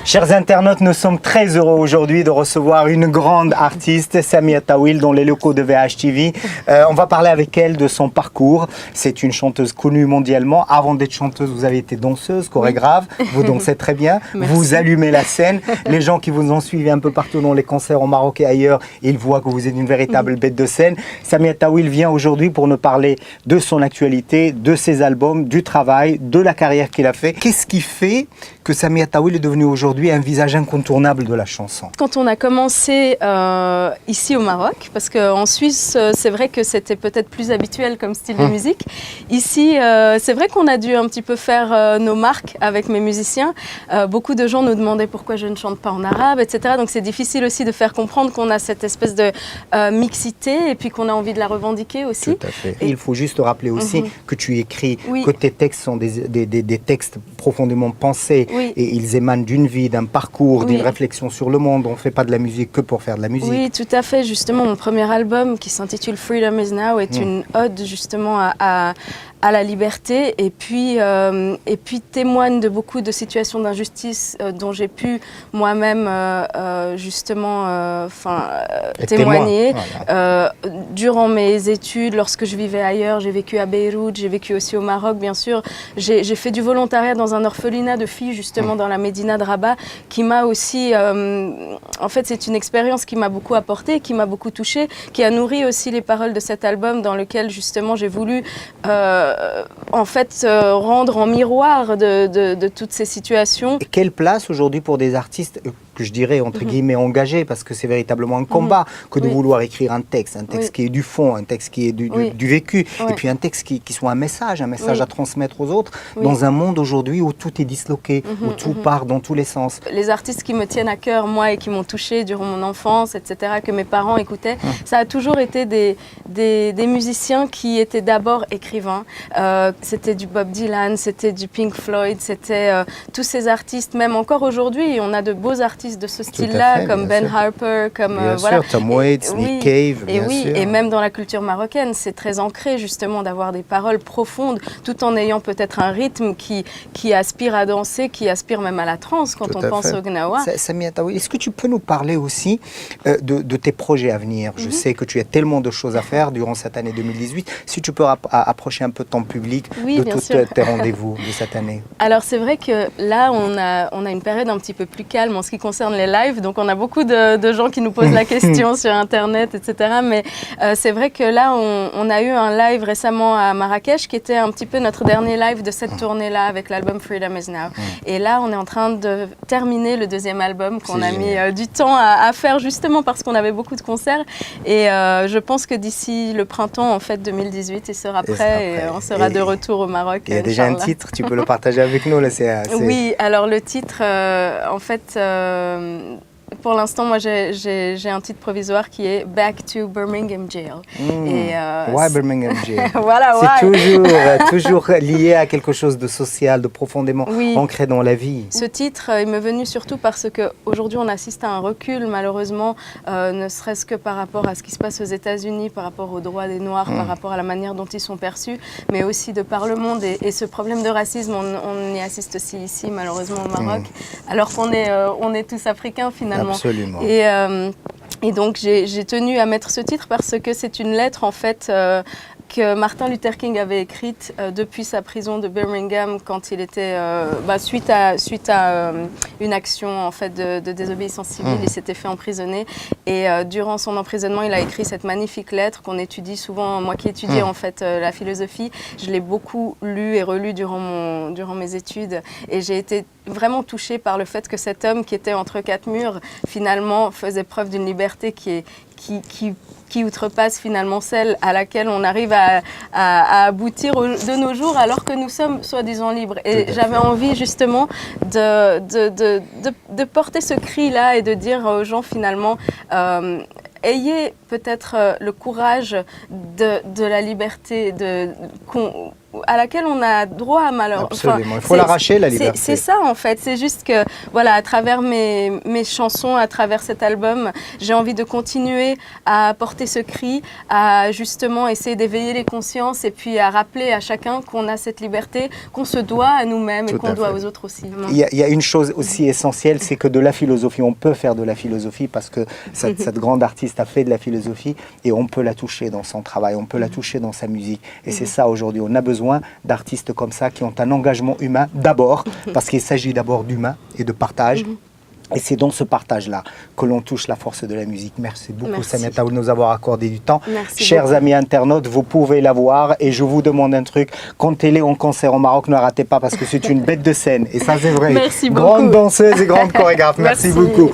Chers internautes, nous sommes très heureux aujourd'hui de recevoir une grande artiste, Samia Tawil, dans les locaux de VHTV. On va parler avec elle de son parcours. C'est une chanteuse connue mondialement. Avant d'être chanteuse, vous avez été danseuse, chorégraphe. Vous dansez très bien. Merci. Vous allumez la scène. Les gens qui vous ont suivi un peu partout dans les concerts au Maroc et ailleurs, ils voient que vous êtes une véritable bête de scène. Samia Tawil vient aujourd'hui pour nous parler de son actualité, de ses albums, du travail, de la carrière qu'il a fait. Qu'est-ce qui fait que Samia Tawil est devenue aujourd'hui un visage incontournable de la chanson? Quand on a commencé ici au Maroc, parce qu'en Suisse, c'est vrai que c'était peut-être plus habituel comme style de musique. Ici, c'est vrai qu'on a dû un petit peu faire nos marques avec mes musiciens. Beaucoup de gens nous demandaient pourquoi je ne chante pas en arabe, etc. Donc c'est difficile aussi de faire comprendre qu'on a cette espèce de mixité et puis qu'on a envie de la revendiquer aussi. Tout à fait. Et il faut juste rappeler aussi que tu écris, Oui. que tes textes sont des textes profondément pensés Oui. et ils émanent d'une vie, d'un parcours, d'une Oui. réflexion sur le monde. On ne fait pas de la musique que pour faire de la musique. Oui, tout à fait. Justement, mon premier album qui s'intitule Freedom is Now est une ode justement à la liberté et puis témoigne de beaucoup de situations d'injustice dont j'ai pu moi-même justement témoigner. Voilà. Durant mes études, lorsque je vivais ailleurs, j'ai vécu à Beyrouth, j'ai vécu aussi au Maroc bien sûr. J'ai fait du volontariat dans un orphelinat de filles justement dans la Médina de Rabat qui m'a aussi, en fait c'est une expérience qui m'a beaucoup apporté, qui m'a beaucoup touchée, qui a nourri aussi les paroles de cet album dans lequel justement j'ai voulu rendre en miroir de toutes ces situations. Et quelle place aujourd'hui pour des artistes que je dirais entre guillemets engagés, parce que c'est véritablement un combat que de vouloir écrire un texte qui est du fond, un texte qui est du vécu, et puis un texte qui soit un message à transmettre aux autres, dans un monde aujourd'hui où tout est disloqué, où tout part dans tous les sens. Les artistes qui me tiennent à cœur, moi, et qui m'ont touchée durant mon enfance, etc., que mes parents écoutaient, ça a toujours été des musiciens qui étaient d'abord écrivains. C'était du Bob Dylan, c'était du Pink Floyd, c'était tous ces artistes, même encore aujourd'hui, on a de beaux artistes de ce style-là, comme Ben Harper, comme bien voilà. sûr, Tom Waits, Nick Cave, bien sûr. Et même dans la culture marocaine, c'est très ancré justement d'avoir des paroles profondes, tout en ayant peut-être un rythme qui aspire à danser, qui aspire même à la trance quand on pense au gnawa. Samia Tawil, est-ce que tu peux nous parler aussi de tes projets à venir? Je sais que tu as tellement de choses à faire durant cette année 2018. Si tu peux approcher un peu ton public de tous tes rendez-vous de cette année. Alors c'est vrai que là, on a une période un petit peu plus calme en ce qui concerne les lives, donc on a beaucoup de gens qui nous posent la question sur Internet, etc. Mais c'est vrai que là, on a eu un live récemment à Marrakech qui était un petit peu notre dernier live de cette tournée-là avec l'album Freedom is Now. Et là, on est en train de terminer le deuxième album qu'on a mis du temps à faire justement parce qu'on avait beaucoup de concerts. Et je pense que d'ici le printemps, en fait, 2018, il sera prêt et on sera de retour au Maroc. Il y a déjà un titre, tu peux le partager avec nous là, Oui, alors le titre, en fait, pour l'instant, moi, j'ai un titre provisoire qui est Back to Birmingham Jail. Why Birmingham Jail? Voilà, c'est toujours lié à quelque chose de social, de profondément ancré dans la vie. Ce titre, il m'est venu surtout parce qu'aujourd'hui, on assiste à un recul, malheureusement, ne serait-ce que par rapport à ce qui se passe aux États-Unis, par rapport aux droits des Noirs, par rapport à la manière dont ils sont perçus, mais aussi de par le monde. Et ce problème de racisme, on y assiste aussi ici, malheureusement, au Maroc, alors qu'on est tous africains, finalement. Absolument. Et donc j'ai tenu à mettre ce titre parce que c'est une lettre en fait que Martin Luther King avait écrite depuis sa prison de Birmingham quand il était suite à une action en fait de désobéissance civile, il s'était fait emprisonner et durant son emprisonnement il a écrit cette magnifique lettre qu'on étudie souvent, moi qui étudie en fait la philosophie, je l'ai beaucoup lu et relu durant mes études et j'ai été vraiment touchée par le fait que cet homme qui était entre quatre murs finalement faisait preuve d'une liberté qui outrepasse finalement celle à laquelle on arrive à aboutir de nos jours alors que nous sommes soi-disant libres. Et j'avais envie justement de porter ce cri-là et de dire aux gens finalement ayez peut-être le courage de la liberté, à laquelle on a droit, malheureusement. Absolument, il faut l'arracher, la liberté. C'est ça, en fait. C'est juste que, voilà, à travers mes chansons, à travers cet album, j'ai envie de continuer à porter ce cri, à justement essayer d'éveiller les consciences et puis à rappeler à chacun qu'on a cette liberté, qu'on se doit à nous-mêmes et qu'on doit aux autres aussi. Il y a une chose aussi essentielle, c'est que de la philosophie, on peut faire de la philosophie parce que cette grande artiste a fait de la philosophie et on peut la toucher dans son travail, on peut la toucher dans sa musique. Et c'est ça aujourd'hui, on a besoin d'artistes comme ça qui ont un engagement humain d'abord, parce qu'il s'agit d'abord d'humain et de partage. Et c'est dans ce partage-là que l'on touche la force de la musique. Merci beaucoup, Samia Taoul, de nous avoir accordé du temps. Merci Chers beaucoup. amis internautes, vous pouvez la voir. Et je vous demande un truc, quand elle est en concert au Maroc, ne ratez pas parce que c'est une bête de scène. Et ça, c'est vrai. Merci beaucoup. Grande danseuse et grande chorégraphe. Merci beaucoup.